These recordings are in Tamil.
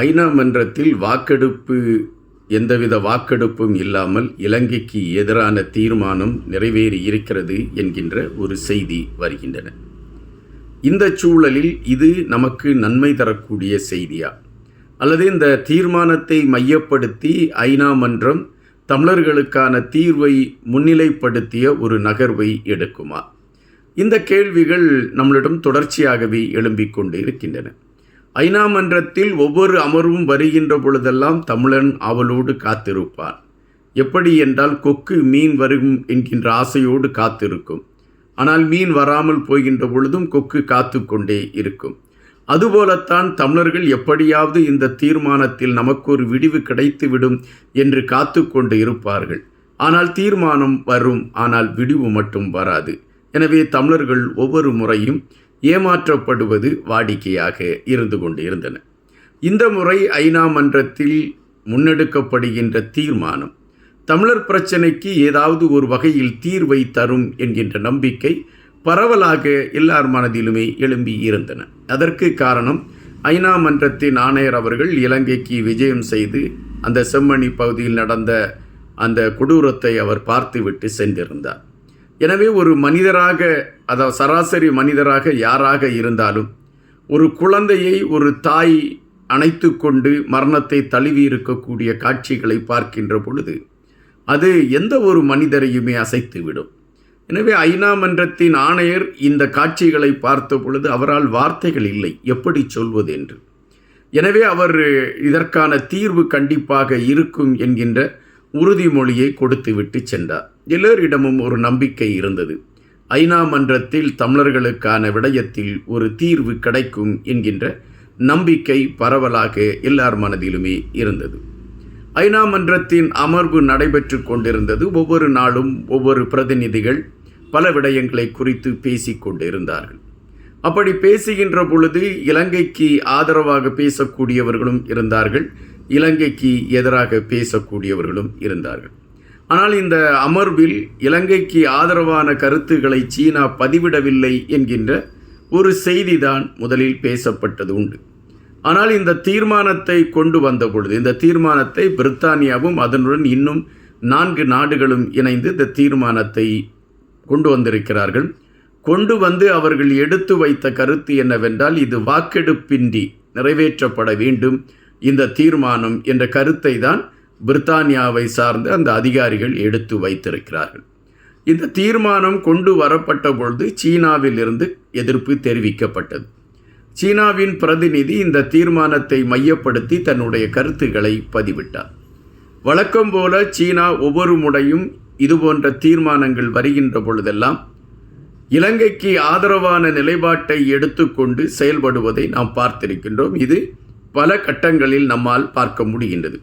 ஐநா மன்றத்தில் எந்தவித வாக்கெடுப்பும் இல்லாமல் இலங்கைக்கு எதிரான தீர்மானம் நிறைவேறி இருக்கிறது என்கின்ற ஒரு செய்தி வருகின்றன. இந்த சூழலில் இது நமக்கு நன்மை தரக்கூடிய செய்தியா, அல்லது இந்த தீர்மானத்தை மையப்படுத்தி ஐநா மன்றம் தமிழர்களுக்கான தீர்வை முன்னிலைப்படுத்திய ஒரு நகர்வை எடுக்குமா? இந்த கேள்விகள் நம்மளிடம் தொடர்ச்சியாகவே எழும்பிக் கொண்டு இருக்கின்றன. ஐநா மன்றத்தில் ஒவ்வொரு அமர்வும் வருகின்ற பொழுதெல்லாம் தமிழன் ஆவலோடு காத்திருப்பான். எப்படி என்றால், கொக்கு மீன் வரும் என்கின்ற ஆசையோடு காத்திருக்கும். ஆனால் மீன் வராமல் போகின்ற பொழுதும் கொக்கு காத்து கொண்டே இருக்கும். அதுபோலத்தான் தமிழர்கள் எப்படியாவது இந்த தீர்மானத்தில் நமக்கு ஒரு விடிவு கிடைத்துவிடும் என்று காத்து கொண்டு இருப்பார்கள். ஆனால் தீர்மானம் வரும், ஆனால் விடிவு மட்டும் வராது. எனவே தமிழர்கள் ஒவ்வொரு முறையும் ஏமாற்றப்படுவது வாடிக்கையாக இருந்து கொண்டு இருந்தன. இந்த முறை ஐநா மன்றத்தில் முன்னெடுக்கப்படுகின்ற தீர்மானம் தமிழர் பிரச்சனைக்கு ஏதாவது ஒரு வகையில் தீர்வை தரும் என்கின்ற நம்பிக்கை பரவலாக எல்லார் மனதிலுமே எழும்பி இருந்தன. அதற்கு காரணம், ஐநா மன்றத்தின் ஆணையர் அவர்கள் இலங்கைக்கு விஜயம் செய்து அந்த செம்மணி பகுதியில் நடந்த அந்த கொடூரத்தை அவர் பார்த்துவிட்டு சென்றிருந்தார். எனவே ஒரு மனிதராக, அதாவது சராசரி மனிதராக யாராக இருந்தாலும், ஒரு குழந்தையை ஒரு தாய் அணைத்து கொண்டு மரணத்தை தழுவி இருக்கக்கூடிய காட்சிகளை பார்க்கின்ற பொழுது அது எந்த ஒரு மனிதரையுமே அசைத்துவிடும். எனவே ஐநா மன்றத்தின் ஆணையர் இந்த காட்சிகளை பார்த்த பொழுது அவரால் வார்த்தைகள் இல்லை, எப்படி சொல்வது என்று. எனவே அவர் இதற்கான தீர்வு கண்டிப்பாக இருக்கும் என்கின்ற உறுதிமொழியை கொடுத்துவிட்டு சென்றார். எல்லோரிடமும் ஒரு நம்பிக்கை இருந்தது. ஐநா மன்றத்தில் தமிழர்களுக்கான விடயத்தில் ஒரு தீர்வு கிடைக்கும் என்கின்ற நம்பிக்கை பரவலாக எல்லார் மனதிலுமே இருந்தது. ஐநா மன்றத்தின் அமர்வு நடைபெற்று கொண்டிருந்தது. ஒவ்வொரு நாளும் ஒவ்வொரு பிரதிநிதிகள் பல விடயங்களை குறித்து பேசிக்கொண்டிருந்தார்கள். அப்படி பேசுகின்ற பொழுது இலங்கைக்கு ஆதரவாக பேசக்கூடியவர்களும் இருந்தார்கள், இலங்கைக்கு எதிராக பேசக்கூடியவர்களும் இருந்தார்கள். ஆனால் இந்த அமர்வில் இலங்கைக்கு ஆதரவான கருத்துக்களை சீனா பதிவிடவில்லை என்கின்ற ஒரு செய்திதான் முதலில் பேசப்பட்டது உண்டு. ஆனால் இந்த தீர்மானத்தை கொண்டு வந்த பொழுது, இந்த தீர்மானத்தை பிரித்தானியாவும் அதனுடன் இன்னும் 4 நாடுகளும் இணைந்து இந்த தீர்மானத்தை கொண்டு வந்திருக்கிறார்கள். கொண்டு வந்து அவர்கள் எடுத்து வைத்த கருத்து என்னவென்றால், இது வாக்கெடுப்பின்றி நிறைவேற்றப்பட வேண்டும் இந்த தீர்மானம் என்ற கருத்தை தான் பிரித்தானியாவை சார்ந்த அந்த அதிகாரிகள் எடுத்து வைத்திருக்கிறார்கள். இந்த தீர்மானம் கொண்டு வரப்பட்ட பொழுது சீனாவில் இருந்து எதிர்ப்பு தெரிவிக்கப்பட்டது. சீனாவின் பிரதிநிதி இந்த தீர்மானத்தை மையப்படுத்தி தன்னுடைய கருத்துக்களை பதிவிட்டார். வழக்கம் போல சீனா ஒவ்வொரு முறையும் இதுபோன்ற தீர்மானங்கள் வருகின்ற பொழுதெல்லாம் இலங்கைக்கு ஆதரவான நிலைப்பாட்டை எடுத்துக்கொண்டு செயல்படுவதை நாம் பார்த்திருக்கின்றோம். இது பல கட்டங்களில் நம்மால் பார்க்க முடிகின்றது.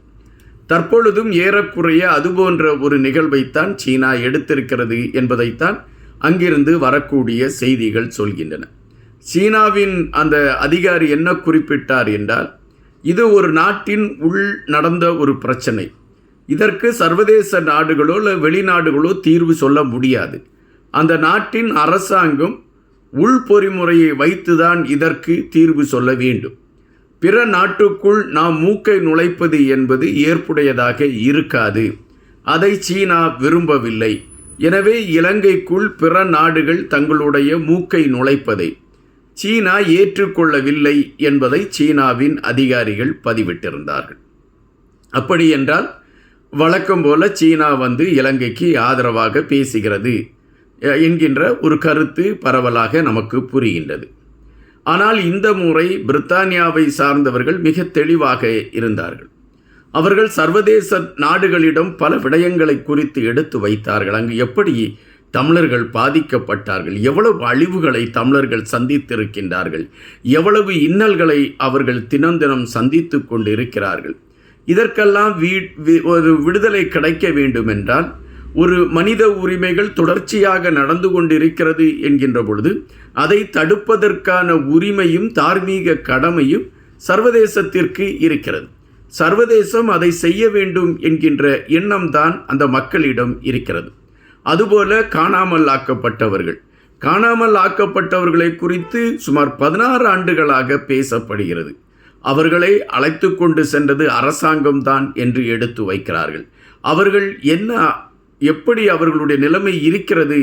தற்பொழுதும் ஏறக்குறைய அதுபோன்ற ஒரு நிகழ்வைத்தான் சீனா எடுத்திருக்கிறது என்பதைத்தான் அங்கிருந்து வரக்கூடிய செய்திகள் சொல்கின்றன. சீனாவின் அந்த அதிகாரி என்ன குறிப்பிட்டார் என்றால், இது ஒரு நாட்டின் உள் நடந்த ஒரு பிரச்சனை. இதற்கு சர்வதேச நாடுகளோ இல்லை வெளிநாடுகளோ தீர்வு சொல்ல முடியாது. அந்த நாட்டின் அரசாங்கம் உள் பொறிமுறையை வைத்துதான் இதற்கு தீர்வு சொல்ல வேண்டும். பிற நாட்டுக்குள் நாம் மூக்கை நுழைப்பது என்பது ஏற்புடையதாக இருக்காது. அதை சீனா விரும்பவில்லை. எனவே இலங்கைக்குள் பிற நாடுகள் தங்களுடைய மூக்கை நுழைப்பதை சீனா ஏற்றுக்கொள்ளவில்லை என்பதை சீனாவின் அதிகாரிகள் பதிவிட்டிருந்தார்கள். அப்படி என்றால் வழக்கம் போல சீனா இலங்கைக்கு ஆதரவாக பேசுகிறது என்கின்ற ஒரு கருத்து பரவலாக நமக்கு புரிகின்றது. ஆனால் இந்த முறை பிரித்தானியாவை சார்ந்தவர்கள் மிக தெளிவாக இருந்தார்கள். அவர்கள் சர்வதேச நாடுகளிடம் பல விடயங்களை குறித்து எடுத்து வைத்தார்கள். அங்கு எப்படி தமிழர்கள் பாதிக்கப்பட்டார்கள், எவ்வளவு அழிவுகளை தமிழர்கள் சந்தித்திருக்கின்றார்கள், எவ்வளவு இன்னல்களை அவர்கள் தினம் தினம் சந்தித்து கொண்டு இருக்கிறார்கள். இதற்கெல்லாம் ஒரு விடுதலை கிடைக்க வேண்டும் என்றால், ஒரு மனித உரிமைகள் தொடர்ச்சியாக நடந்து கொண்டிருக்கிறது என்கின்ற பொழுது அதை தடுப்பதற்கான உரிமையும் தார்மீக கடமையும் சர்வதேசத்திற்கு இருக்கிறது. சர்வதேசம் அதை செய்ய வேண்டும் என்கின்ற எண்ணம்தான் அந்த மக்களிடம் இருக்கிறது. அதுபோல காணாமல் ஆக்கப்பட்டவர்களை குறித்து சுமார் 16 ஆண்டுகளாக பேசப்படுகிறது. அவர்களை அழைத்து கொண்டு சென்றது அரசாங்கம்தான் என்று எடுத்து வைக்கிறார்கள். அவர்கள் எப்படி அவர்களுடைய நிலைமை இருக்கிறது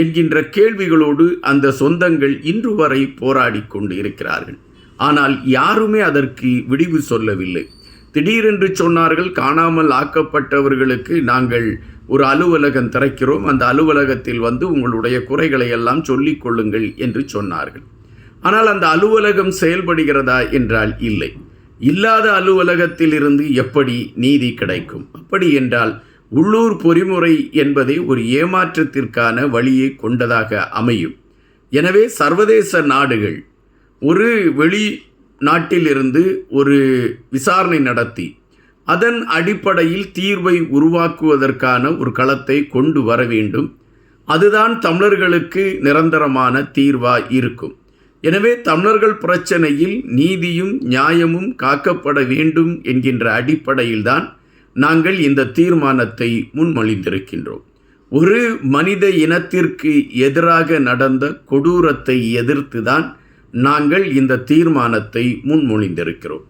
என்கின்ற கேள்விகளோடு அந்த சொந்தங்கள் இன்று வரை போராடி கொண்டு இருக்கிறார்கள். ஆனால் யாருமே அதற்கு விடிவு சொல்லவில்லை. திடீரென்று சொன்னார்கள், காணாமல் ஆக்கப்பட்டவர்களுக்கு நாங்கள் ஒரு அலுவலகம் திறக்கிறோம், அந்த அலுவலகத்தில் வந்து உங்களுடைய குறைகளை எல்லாம் சொல்லிக் கொள்ளுங்கள் என்று சொன்னார்கள். ஆனால் அந்த அலுவலகம் செயல்படுகிறதா என்றால் இல்லை. இல்லாத அலுவலகத்தில் இருந்து எப்படி நீதி கிடைக்கும்? அப்படி என்றால் உள்ளூர் பொறிமுறை என்பதை ஒரு ஏமாற்றத்திற்கான வழியை கொண்டதாக அமையும். எனவே சர்வதேச நாடுகள் ஒரு வெளிநாட்டிலிருந்து ஒரு விசாரணை நடத்தி அதன் அடிப்படையில் தீர்வை உருவாக்குவதற்கான ஒரு களத்தை கொண்டு வர வேண்டும். அதுதான் தமிழர்களுக்கு நிரந்தரமான தீர்வாக இருக்கும். எனவே தமிழர்கள் பிரச்சனையில் நீதியும் நியாயமும் காக்கப்பட வேண்டும் என்கின்ற அடிப்படையில்தான் நாங்கள் இந்த தீர்மானத்தை முன்மொழிந்திருக்கின்றோம். ஒரு மனித இனத்திற்கு எதிராக நடந்த கொடூரத்தை எதிர்த்து தான் நாங்கள் இந்த தீர்மானத்தை முன்மொழிந்திருக்கிறோம்.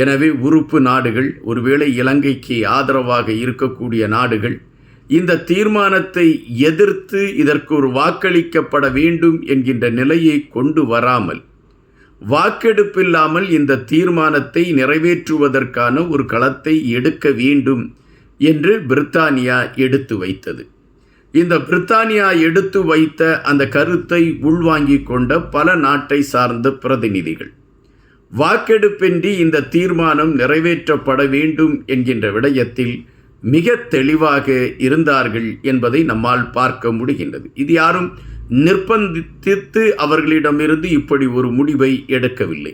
எனவே உறுப்பு நாடுகள், ஒருவேளை இலங்கைக்கு ஆதரவாக இருக்கக்கூடிய நாடுகள் இந்த தீர்மானத்தை எதிர்த்து இதற்கு ஒரு வாக்களிக்கப்பட வேண்டும் என்கின்ற நிலையை கொண்டு வராமல், வாக்கெடுப்பில்லாமல் இந்த தீர்மானத்தை நிறைவேற்றுவதற்கான ஒரு களத்தை எடுக்க வேண்டும் என்று பிரித்தானியா எடுத்து வைத்தது. இந்த பிரித்தானியா எடுத்து வைத்த அந்த கருத்தை உள்வாங்கிக் கொண்ட பல நாட்டை சார்ந்த பிரதிநிதிகள் வாக்கெடுப்பின்றி இந்த தீர்மானம் நிறைவேற்றப்பட வேண்டும் என்கின்ற விடயத்தில் மிக தெளிவாக இருந்தார்கள் என்பதை நம்மால் பார்க்க முடிகின்றது. இது யாரும் நிர்பந்தித்து அவர்களிடமிருந்து இப்படி ஒரு முடிவை எடுக்கவில்லை.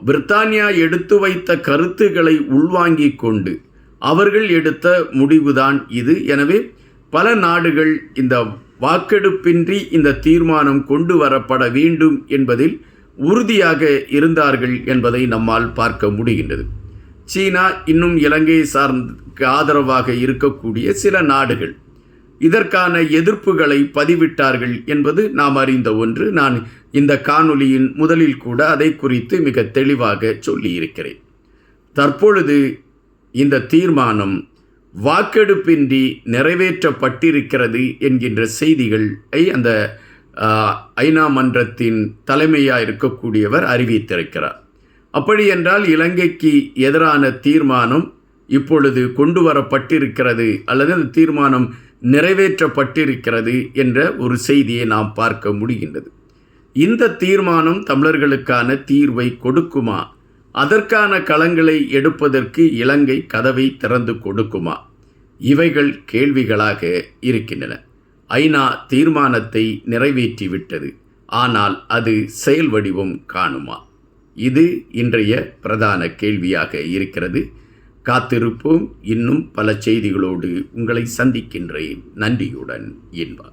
பிரித்தானியா எடுத்து வைத்த கருத்துக்களை உள்வாங்கிக் கொண்டு அவர்கள் எடுத்த முடிவுதான் இது. எனவே பல நாடுகள் இந்த வாக்கெடுப்பின்றி இந்த தீர்மானம் கொண்டு வரப்பட வேண்டும் என்பதில் உறுதியாக இருந்தார்கள் என்பதை நம்மால் பார்க்க முடிகின்றது. சீனா இன்னும் இலங்கையை சார்ந்த ஆதரவாக இருக்கக்கூடிய சில நாடுகள் இதற்கான எதிர்ப்புகளை பதிவிட்டார்கள் என்பது நாம் அறிந்த ஒன்று. நான் இந்த காணொளியின் முதலில் கூட அதை குறித்து மிக தெளிவாக சொல்லியிருக்கிறேன். தற்பொழுது இந்த தீர்மானம் வாக்கெடுப்பின்றி நிறைவேற்றப்பட்டிருக்கிறது என்கின்ற செய்திகளை அந்த ஐநா மன்றத்தின் தலைமையாக இருக்கக்கூடியவர் அறிவித்திருக்கிறார். அப்படி என்றால் இலங்கைக்கு எதிரான தீர்மானம் இப்பொழுது கொண்டு வரப்பட்டிருக்கிறது அல்லது அந்த தீர்மானம் நிறைவேற்றப்பட்டிருக்கிறது என்ற ஒரு செய்தியை நாம் பார்க்க முடிகின்றது. இந்த தீர்மானம் தமிழர்களுக்கான தீர்வை கொடுக்குமா? அதற்கான களங்களை எடுப்பதற்கு இலங்கை கதவை திறந்து கொடுக்குமா? இவைகள் கேள்விகளாக இருக்கின்றன. ஐநா தீர்மானத்தை நிறைவேற்றிவிட்டது, ஆனால் அது செயல் வடிவம் காணுமா? இது இன்றைய பிரதான கேள்வியாக இருக்கிறது. காத்திருப்போம். இன்னும் பல செய்திகளோடு உங்களை சந்திக்கின்றேன். நன்றியுடன் இன்பா.